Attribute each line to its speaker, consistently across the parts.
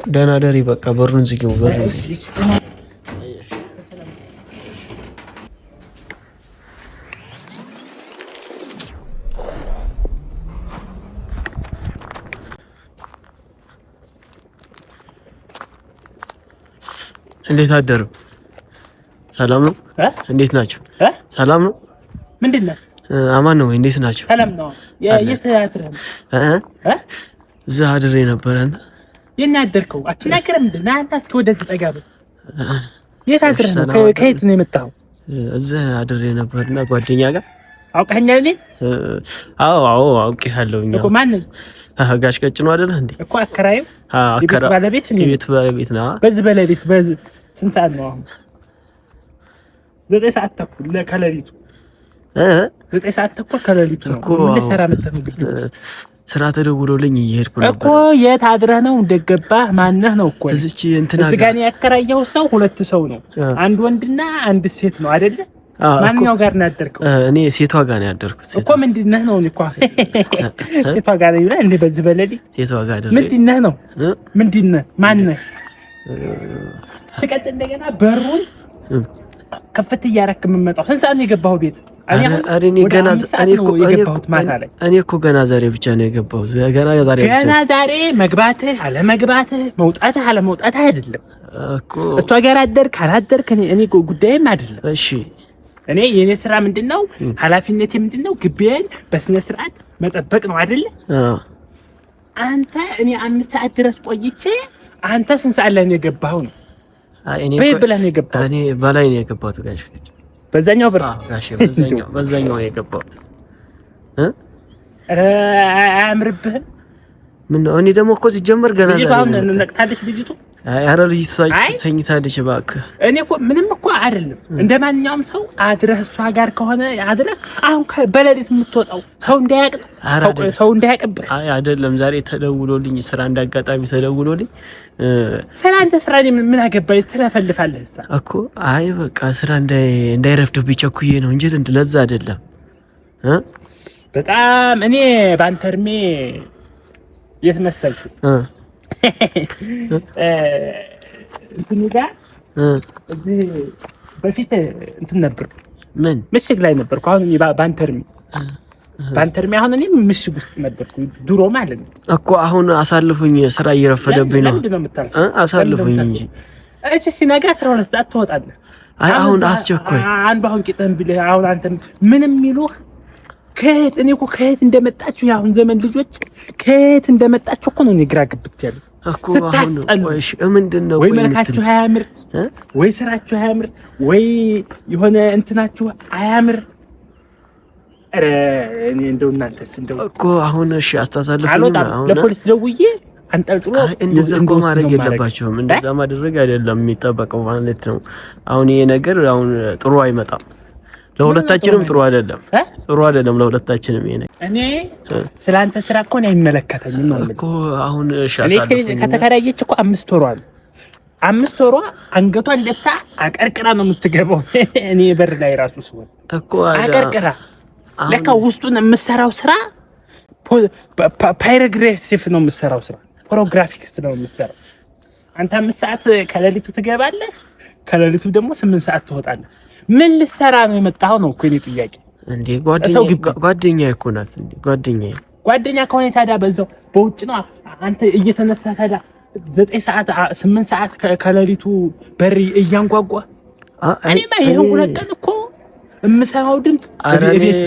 Speaker 1: ደህና ደሪ በቃ በሩን ዝጊው በሩን እንዴት አደሩ? ሰላም ነው? እንዴት ናችሁ? ሰላም ነው?
Speaker 2: ምንድነው?
Speaker 1: አማን ነው? እንዴት ናችሁ?
Speaker 2: ሰላም ነው? የት አድረህ?
Speaker 1: እዛ አድሬ ነበርና
Speaker 2: የት አደርከው? አትናገርም እንዴ? ና አንተ እስኪ ወደዚህ ጠጋ በል። የት አድረህ ነው? ከየት ነው የመጣኸው?
Speaker 1: እዛ አድሬ ነበርና ጓደኛ ጋር።
Speaker 2: አውቀኸኛል እኔ?
Speaker 1: አዎ አውቄሃለሁኝ
Speaker 2: እኮ። ማን ነው?
Speaker 1: ጋሽ ቀጭኑ አይደለ እንዴ?
Speaker 2: እኮ አከራዩ። የቤት ባለቤት ነው።
Speaker 1: የቤት ባለቤት ነው።
Speaker 2: በዚህ ባለቤት ስንት ሰዓት ነው አሁን? 9 ሰዓት ተኩል ከሌሊቱ 9 ሰዓት ተኩል ከሌሊቱ ነው። ምን ልሰራ መጥተህ ነው? ግድ
Speaker 1: ስራ ተደውሎልኝ እየሄድኩ ነበር
Speaker 2: እኮ። የት አድረህ ነው? እንደገባህ ማነህ ነው እኮ?
Speaker 1: እዚች እንትና
Speaker 2: ጋር ያከራየው ሰው 2 ሰው ነው። አንድ ወንድና አንድ ሴት ነው አይደለ? ማንኛው ጋር ነው ያደርከው?
Speaker 1: እኔ ሴቷ ጋር ነው ያደርኩት።
Speaker 2: እኮ ምንድነህ ነው? እኮ ሴቷ ጋር ነው ይላል እንዴ? በዚህ በሌሊት
Speaker 1: ሴቷ ጋር አይደል?
Speaker 2: ምንድነህ ነው? ምንድነህ? ማነህ? ስቀጥ እንደገና በሩን ከፍት እያረክ የምመጣው ስንት ሰዓት ነው የገባኸው ቤት?
Speaker 1: እኔ እኮ ገና ዛሬ ብቻ ነው የገባሁት። ገና
Speaker 2: ዛሬ መግባትህ አለመግባትህ መውጣትህ አለመውጣትህ አይደለም
Speaker 1: እኮ።
Speaker 2: እሷ ጋር አደርክ አላደርክ እኔ ጉዳይም አይደለም።
Speaker 1: እሺ
Speaker 2: እኔ የኔ ስራ ምንድነው? ኃላፊነቴ ምንድነው? ግቢዬን በስነ ስርዓት መጠበቅ ነው አይደለ? አንተ እኔ 5 ሰዓት ድረስ ቆይቼ አንተ ስንት ሰዓት ላይ ነው የገባኸው ነው?
Speaker 1: እኔ
Speaker 2: በብለህ ነው የገባኸው?
Speaker 1: እኔ በላይ ነው የገባሁት ጋሽ።
Speaker 2: በዛኛው ብር
Speaker 1: ጋሽ በዛኛው ነው የገባሁት።
Speaker 2: አያምርብህም?
Speaker 1: ምን ነው? እኔ ደግሞ እኮ ሲጀመር ገና
Speaker 2: ልጅቷ ነቅታለች ልጅቱ።
Speaker 1: ኧረ ልጅቷ ተኝታለች እባክህ።
Speaker 2: እኔ እኮ ምንም እኮ አይደለም። እንደማንኛውም ሰው አድረህ እሷ ጋር ከሆነ አድረህ አሁን በሌሊት የምትወጣው ሰው እንዳያቅብህ።
Speaker 1: አይ አይደለም፣ ዛሬ ተደውሎልኝ ስራ እንዳጋጣሚ ተደውሎልኝ
Speaker 2: ስራ አንተ ስራ ምን አገባኝ ትለፈልፋለህ
Speaker 1: እኮ። አይ በቃ ስራ እንዳይረፍድብኝ ቸኩዬ ነው እንጂ ለዛ አይደለም።
Speaker 2: በጣም እኔ ባንተ እድሜ የት መሰልኩ እንትኑ ጋር እዚህ በፊት እንትን ነበር።
Speaker 1: ምን
Speaker 2: ምሽግ ላይ ነበርኩ። አሁን ባንተርሚ አሁን እኔ ምሽግ ውስጥ ነበርኩ ድሮ ማለት ነው
Speaker 1: እኮ። አሁን አሳልፉኝ፣ ስራ እየረፈደብኝ ነው።
Speaker 2: ለምንድን ነው የምታልፈው?
Speaker 1: አሳልፉኝ እንጂ።
Speaker 2: እሺ ሲነጋ 12 ሰዓት ትወጣለህ።
Speaker 1: አይ አሁን አስቸኳይ
Speaker 2: አንዱ አሁን ቂጥህን ቢልህ አሁን አንተ ምንም የሚሉህ ከየት? እኔ እኮ ከየት እንደመጣችሁ የአሁን ዘመን ልጆች ከየት እንደመጣችሁ እኮ ነው እኔ ግራ ግብት ያለው
Speaker 1: እኮ። አሁን እሺ ምንድነው?
Speaker 2: ወይ መልካችሁ አያምር፣ ወይ ስራችሁ አያምር፣ ወይ የሆነ እንትናችሁ አያምር። ኧረ እኔ እንደው እናንተስ እንደው
Speaker 1: እኮ አሁን እሺ አስተሳልፉኝ።
Speaker 2: አሁን ለፖሊስ ደውዬ አንጠልጥሎ
Speaker 1: እንደዛ እኮ ማድረግ የለባቸውም። እንደዛ ማድረግ አይደለም የሚጠበቀው ማለት ነው። አሁን ይሄ ነገር አሁን ጥሩ አይመጣም። ለሁለታችንም ጥሩ አይደለም። ጥሩ አይደለም ለሁለታችንም። ይሄ ነገር
Speaker 2: እኔ ስላንተ ስራ እኮ ነው አይመለከተኝም ነው
Speaker 1: እኮ። አሁን እሺ አሳልፉኝ።
Speaker 2: እኔ ከተከራየች እኮ 5 ወሯ ነው። 5 ወሯ አንገቷን ደፍታ አቀርቅራ ነው የምትገባው። እኔ በር ላይ ራሱ ስሆን
Speaker 1: እኮ
Speaker 2: አቀርቅራ ለካ ውስጡን የምሰራው ስራ ፓይሮግራፊክ ነው የምሰራው ስራ፣ ፕሮግራፊክስ ነው የምሰራው። አንተ 5 ሰዓት ከሌሊቱ ትገባለህ፣ ከሌሊቱ ደግሞ 8 ሰዓት ትወጣለህ። ምን ልሰራ ነው የመጣኸው ነው እኮ የኔ ጥያቄ።
Speaker 1: እንዴ ጓደኛዬ እኮ ናት እንዴ። ጓደኛ ከሆነ ታዲያ በዛው በውጭ ነው አንተ እየተነሳ ታዲያ 9 ሰዓት 8 ሰዓት ከሌሊቱ በር እያንጓጓ። እኔማ ይሄን 2 ቀን እኮ የምሰማው ድምጽ ቤት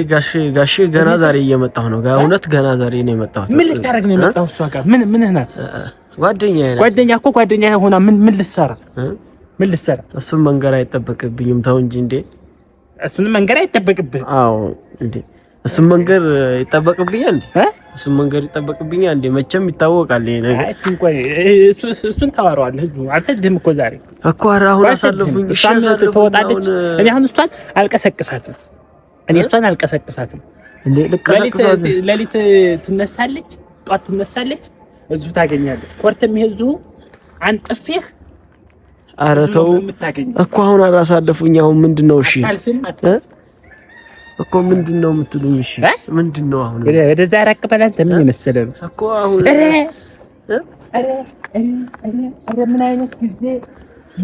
Speaker 1: ጋሽ ገና ዛሬ እየመጣሁ ነው። እውነት ገና ዛሬ ነው የመጣሁት።
Speaker 2: ምን ልታረግ ነው የመጣኸው? እሷ ጋር ምን ናት?
Speaker 1: ጓደኛ
Speaker 2: እኮ ጓደኛ ሆና ምን ልትሰራ?
Speaker 1: እሱን መንገር አይጠበቅብኝም። ተው እንጂ እንዴ።
Speaker 2: እሱን መንገር አይጠበቅብህ?
Speaker 1: አዎ እንዴ እሱን መንገር ይጠበቅብኛል እንዴ? እሱን መንገር ይጠበቅብኛል እንዴ? መቼም ይታወቃል ይሄ ነገር።
Speaker 2: አይ እሱን ታወራዋለህ። አልሰድህም እኮ ዛሬ
Speaker 1: እኮ። ኧረ አሁን አሳልፉኝ። እሺ
Speaker 2: ትወጣለች። እኔ አሁን እሷን አልቀሰቅሳትም።
Speaker 1: እንዴ ልቀሰቅሳት።
Speaker 2: ሌሊት ትነሳለች፣ ጧት ትነሳለች፣ እዚሁ ታገኛለች። ኮርተም ይሄዙ አንጥፌህ።
Speaker 1: ኧረ ተው እኮ አሁን አላሳልፉኝ። አሁን ምንድነው? እሺ እኮ ምንድነው የምትሉኝ? እሺ ምንድነው አሁን
Speaker 2: ወደዛ ራቅ በል አንተ። ምን የመሰለ ነው
Speaker 1: እኮ አሁን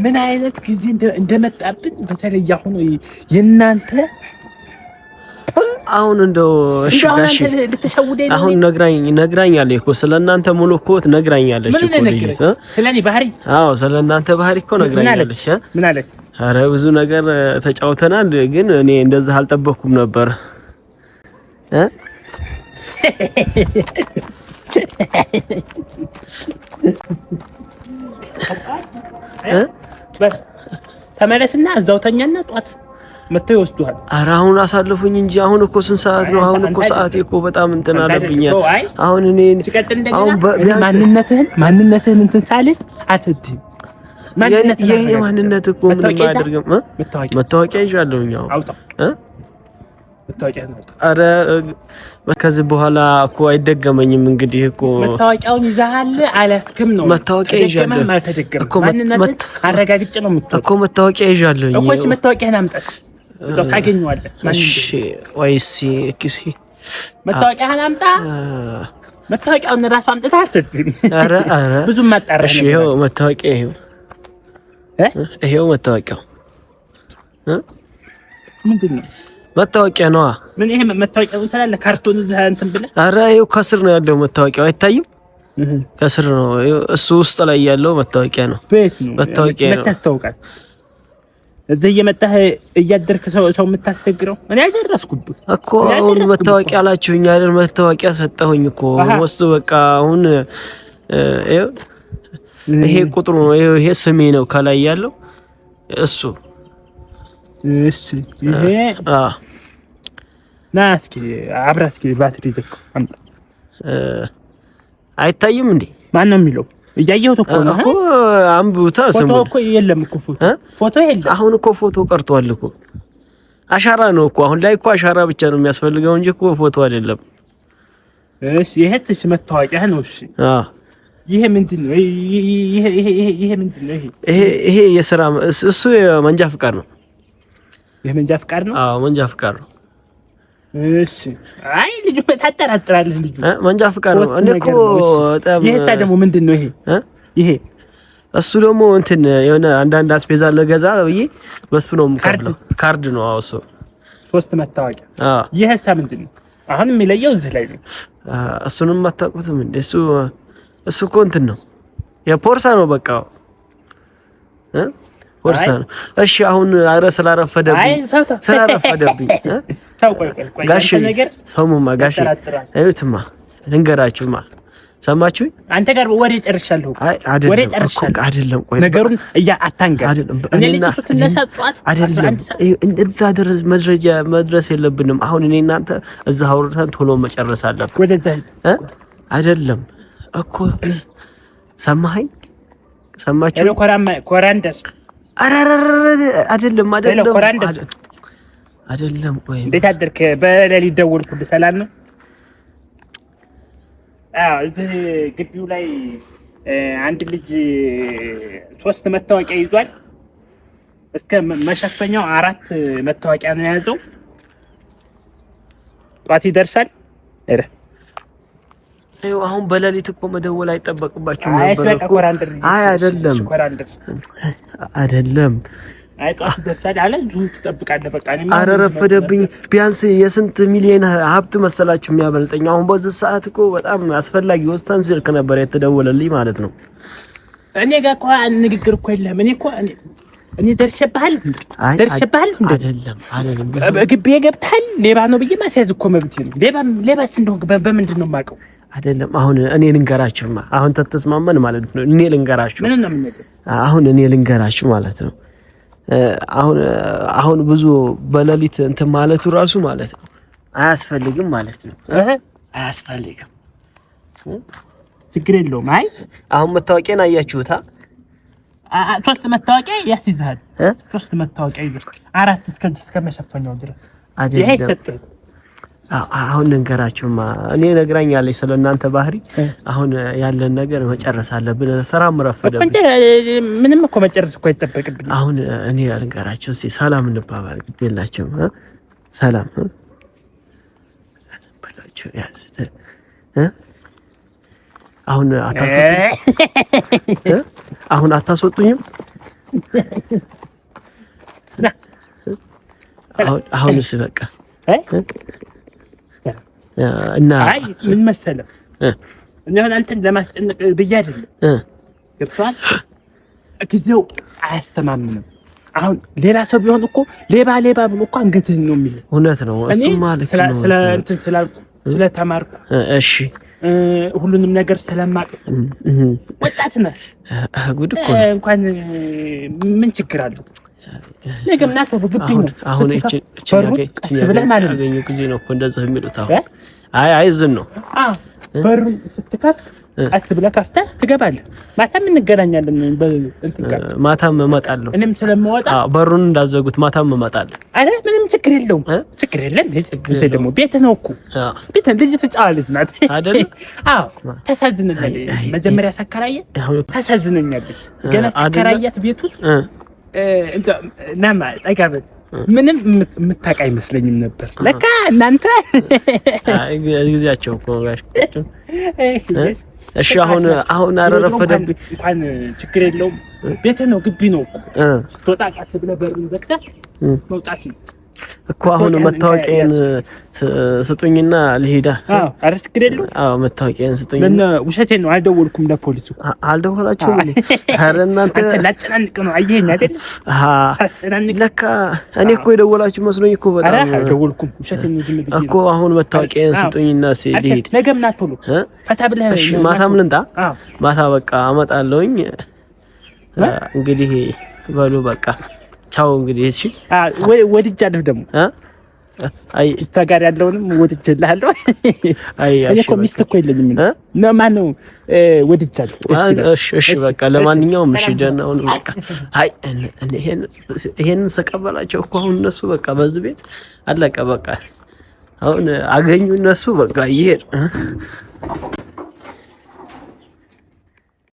Speaker 2: ምን አይነት ጊዜ እንደመጣብን በተለይ አሁን የእናንተ
Speaker 1: አሁን እንደው እሺ ጋሽ አሁን ነግራኛለች እኮ ስለናንተ ሙሉ እኮ ነግራኛለች እኮ ልጅ
Speaker 2: ስለኔ ባህሪ።
Speaker 1: አዎ ስለናንተ ባህሪ እኮ ነግራኛለች።
Speaker 2: ምን አለች?
Speaker 1: ኧረ ብዙ ነገር ተጫውተናል፣ ግን እኔ እንደዛ አልጠበቅኩም ነበር
Speaker 2: ተመለስና እዛው ተኛና ጧት መተው ይወስዱሃል።
Speaker 1: ኧረ አሁን አሳልፉኝ እንጂ አሁን እኮ ስንት ሰዓት ነው? አሁን እኮ ሰዓቴ እኮ በጣም እንትን አለብኛል። አሁን እኔ
Speaker 2: አሁን ማንነትህን እንትን ሳልል አትድም።
Speaker 1: ማንነት እኮ ምንም አያደርግም። መታወቂያ ይዣለሁኝ።
Speaker 2: አውጣ መታወቂያ ነው።
Speaker 1: ኧረ ከዚህ በኋላ እኮ አይደገመኝም። እንግዲህ እኮ
Speaker 2: መታወቂያውን ይዘሃል አላስክም ነው?
Speaker 1: መታወቂያ ይዣለሁ
Speaker 2: እኮ ማንነትህን አረጋግጬ ነው የምትወጣው
Speaker 1: እኮ። መታወቂያ ይዣለሁኝ
Speaker 2: እኮ። እሺ መታወቂያህን አምጣሽ፣ እዛው ታገኘዋለህ።
Speaker 1: እሺ ወይስ እኪሲ
Speaker 2: መታወቂያህን አምጣ። መታወቂያውን ራሱ አምጥተህ አትሰጥም።
Speaker 1: ኧረ
Speaker 2: ብዙም ማጣራሽ።
Speaker 1: እሺ ይኸው መታወቂያ፣ ይኸው መታወቂያው
Speaker 2: ምንድን ነው?
Speaker 1: መታወቂያ ነው።
Speaker 2: ምን ይሄ መታወቂያው ስላለ ካርቶን እዛ እንትን ብለህ?
Speaker 1: ኧረ ይኸው ከስር ነው ያለው መታወቂያው፣ አይታይም? ከስር ነው እሱ፣ ውስጥ ላይ ያለው መታወቂያ ነው።
Speaker 2: ቤት ነው
Speaker 1: መታወቂያ ነው።
Speaker 2: ታስታውቃለህ። እዚህ እየመጣህ እያደርክ ሰው የምታስቸግረው እኔ አልደረስኩብህ
Speaker 1: እኮ። አሁን መታወቂያ አላችሁኝ አይደል? መታወቂያ ሰጠሁኝ እኮ ወስጡ። በቃ አሁን ይሄ ቁጥሩ ነው፣ ይሄ ስሜ ነው ከላይ ያለው እሱ።
Speaker 2: እሺ ይሄ ና እስኪ አብራ እስኪ ባትሪ ዘክ አምጣ።
Speaker 1: አይታይም እንዴ?
Speaker 2: ማን ነው የሚለው? እያየሁት እኮ ነው
Speaker 1: እኮ። አንብቡታ። ስሙ
Speaker 2: ፎቶ እኮ የለም እኮ ፎቶ የለም።
Speaker 1: አሁን እኮ ፎቶ ቀርቷል እኮ። አሻራ ነው እኮ አሁን ላይ እኮ። አሻራ ብቻ ነው የሚያስፈልገው እንጂ እኮ ፎቶ አይደለም።
Speaker 2: እሺ ይሄስ መታወቂያ ነው። እሺ ይሄ ምንድን ነው? ይሄ ምንድን ነው?
Speaker 1: ይሄ የሥራ እሱ የመንጃ ፍቃድ ነው።
Speaker 2: የመንጃ ፍቃድ ነው?
Speaker 1: አዎ መንጃ ፍቃድ ነው።
Speaker 2: እሺ አይ ልጁ ታጠራጥራለህ። ልጁ
Speaker 1: መንጃ ፍቃድ ነው። እኔ እኮ
Speaker 2: ይሄስ ደግሞ ምንድን ነው? ይሄ
Speaker 1: እሱ ደግሞ እንትን የሆነ አንዳንድ አስፔዛ ለገዛ ብዬ በሱ ነው የምከፍለው። ካርድ ነው። አዎ እሱ
Speaker 2: 3 መታወቂያ። ይሄስ ምንድን ነው? አሁን የሚለየው እዚህ ላይ ነው።
Speaker 1: እሱንም አታውቁትም እንዴ? እሱ እኮ እንትን ነው የፖርሳ ነው። በቃ ፖርሳ ነው። እሺ አሁን አረ ስላረፈደብኝ ጋሽ ሰሙማ ጋሽ እዩትማ ልንገራችሁማ። ሰማችሁኝ?
Speaker 2: አንተ ጋር ወሬ ጨርሻለሁ። ወሬ ጨርሻለሁ አይደለም? ቆይ ነገሩን አታንጋ። እኔ ልጅቱ ትነሳጧት
Speaker 1: አይደለም። እንደዛ ድረስ መድረስ የለብንም። አሁን እኔ እናንተ እዛ አውርተን ቶሎ መጨረስ አለብን።
Speaker 2: ወደዛ
Speaker 1: አይደለም እኮ ሰማኸኝ? ሰማችሁ?
Speaker 2: ኮራንደር
Speaker 1: አይደለም አይደለም። ቆይ
Speaker 2: እንዴት አደርክ? በሌሊት ደወልኩልህ። ሰላም ነው? አዎ እዚህ ግቢው ላይ አንድ ልጅ 3 መታወቂያ ይዟል። እስከ መሸፈኛው 4 መታወቂያ ነው የያዘው። ጧት ይደርሳል።
Speaker 1: አሁን በሌሊት እኮ መደወል አይጠበቅባችሁም ነበር። አይደለም
Speaker 2: ጧት ይደርሳል አለ። ዙም ትጠብቃለህ። በቃ እኔ
Speaker 1: ኧረ ረፈደብኝ። ቢያንስ የስንት ሚሊዮን ሀብት መሰላችሁ የሚያበልጠኝ? አሁን በዚህ ሰዓት እኮ በጣም አስፈላጊ ወሳኝ ስልክ ነበር የተደወለልኝ ማለት ነው።
Speaker 2: እኔ ጋር እኮ ንግግር እኮ የለም። እኔ ደርሼብሃል አይደለም ግቢ ገብተሃል። ሌባ ነው ብዬ ማስያዝ እኮ መብት ነው። ሌባስ እንደሆንክ በምንድን ነው የማውቀው?
Speaker 1: አይደለም አሁን እኔ ልንገራችሁማ። አሁን ተተስማመን ማለት ነው። እኔ ልንገራችሁ።
Speaker 2: ምን ነው የምንነግርህ?
Speaker 1: አሁን እኔ ልንገራችሁ ማለት ነው። አሁን ብዙ በሌሊት እንትን ማለቱ ራሱ ማለት ነው አያስፈልግም ማለት ነው። አያስፈልግም።
Speaker 2: ችግር የለውም። አይ
Speaker 1: አሁን መታወቂያን አያችሁታ?
Speaker 2: 3 መታወቂያ ያስይዛል። 3 መታወቂያ ይዘህ 4 እስከ መሸፈኛው ድረስ ይሄ ይሰጥህ።
Speaker 1: አሁን ልንገራችሁማ። እኔ ነግራኛለች ስለናንተ ባህሪ። አሁን ያለን ነገር መጨረስ አለብን። ሰላም ረፈደብኝ።
Speaker 2: ምንም እኮ መጨረስ እኮ አይጠበቅብኝ።
Speaker 1: አሁን እኔ ልንገራችሁ። እስኪ ሰላም እንባባል። ግድ የላችሁም። ሰላም
Speaker 3: ያቸው ያዙት። አሁን አታስወጡኝ። አሁን አታስወጡኝም። አሁንስ በቃ እና
Speaker 2: አይ ምን መሰለህ እኔ አሁን አንተን ለማስጨነቅ ብዬ አይደለም። ገብቶሃል? ጊዜው አያስተማምንም። አሁን ሌላ ሰው ቢሆን እኮ ሌባ ብሎ እኮ አንገትህን ነው የሚል።
Speaker 3: እውነት ነው። እሱማ ልክ ነው።
Speaker 2: ስለ እንትን ስለተማርኩ
Speaker 3: እሺ
Speaker 2: ሁሉንም ነገር ስለማቅ ወጣት ነህ።
Speaker 3: ጉድ እኮ
Speaker 2: እንኳን ምን ችግር አለው? ነገም ናት በግቢ ነው።
Speaker 3: አሁን እቺ ያገኘው ጊዜ ነው እኮ እንደዛ የሚሉት። አሁን አይ ዝም ነው።
Speaker 2: በሩን ስትከፍት ቀስ ብለህ ከፍተህ ትገባለህ። ማታም እንገናኛለን።
Speaker 3: ማታም እመጣለሁ።
Speaker 2: እኔም ስለምወጣ
Speaker 3: በሩን እንዳዘጉት ማታም እመጣለሁ።
Speaker 2: አረ ምንም ችግር የለውም። ችግር የለም። ቤት ደግሞ ቤት ነው እኮ ቤት ልጅ ትጫዋለች ናት አይደል? አዎ ታሳዝነኛለች። መጀመሪያ ሳከራያት ታሳዝነኛለች። ገና ሳከራያት ቤቱን ናማ ጠጋበል ምንም የምታውቅ አይመስለኝም ነበር። ለካ እናንተ
Speaker 3: ጊዜያቸው እኮ ጋሽ። እሺ አሁን አረፈደብኝ።
Speaker 2: እንኳን ችግር የለውም። ቤት ነው ግቢ ነው እኮ ስትወጣ ቀስ ብለህ በሩን ዘግተህ መውጣት ነው
Speaker 3: እኮ። አሁን መታወቂያን ስጡኝና ልሄዳ።
Speaker 2: አረ ችግር የለውም።
Speaker 3: መታወቂያን ስጡኝ።
Speaker 2: ምን ውሸቴን ነው። አልደወልኩም ለፖሊስ እኮ።
Speaker 3: አልደወላችሁም? አረ እናንተ
Speaker 2: ላጨናንቅ ነው። አየኸኝ አይደል?
Speaker 3: ለካ እኔ እኮ የደወላችሁ መስሎኝ እኮ በጣም።
Speaker 2: አረ አልደወልኩም። ውሸቴን ነው ዝም ብዬ
Speaker 3: እኮ። አሁን መታወቂያን ስጡኝና ልሄድ።
Speaker 2: ነገም ናት ቶሎ ፈታ ብለህ።
Speaker 3: እሺ ማታም ልምጣ? ማታ በቃ አመጣለሁኝ። እንግዲህ በሉ በቃ ቻው። እንግዲህ እሺ
Speaker 2: ወድጃለሁ ደግሞ አይ እዛ ጋር ያለውንም ወድጄልሃለሁ። እኔ እኮ ሚስት እኮ የለኝም ነው ማነው ወድጃለሁ።
Speaker 3: እሺ በቃ ለማንኛውም እሺ ደህናውን በቃ አይ ይሄን ስቀበላቸው እኮ አሁን እነሱ በቃ በዚህ ቤት አለቀ በቃ። አሁን አገኙ እነሱ በቃ ይሄድ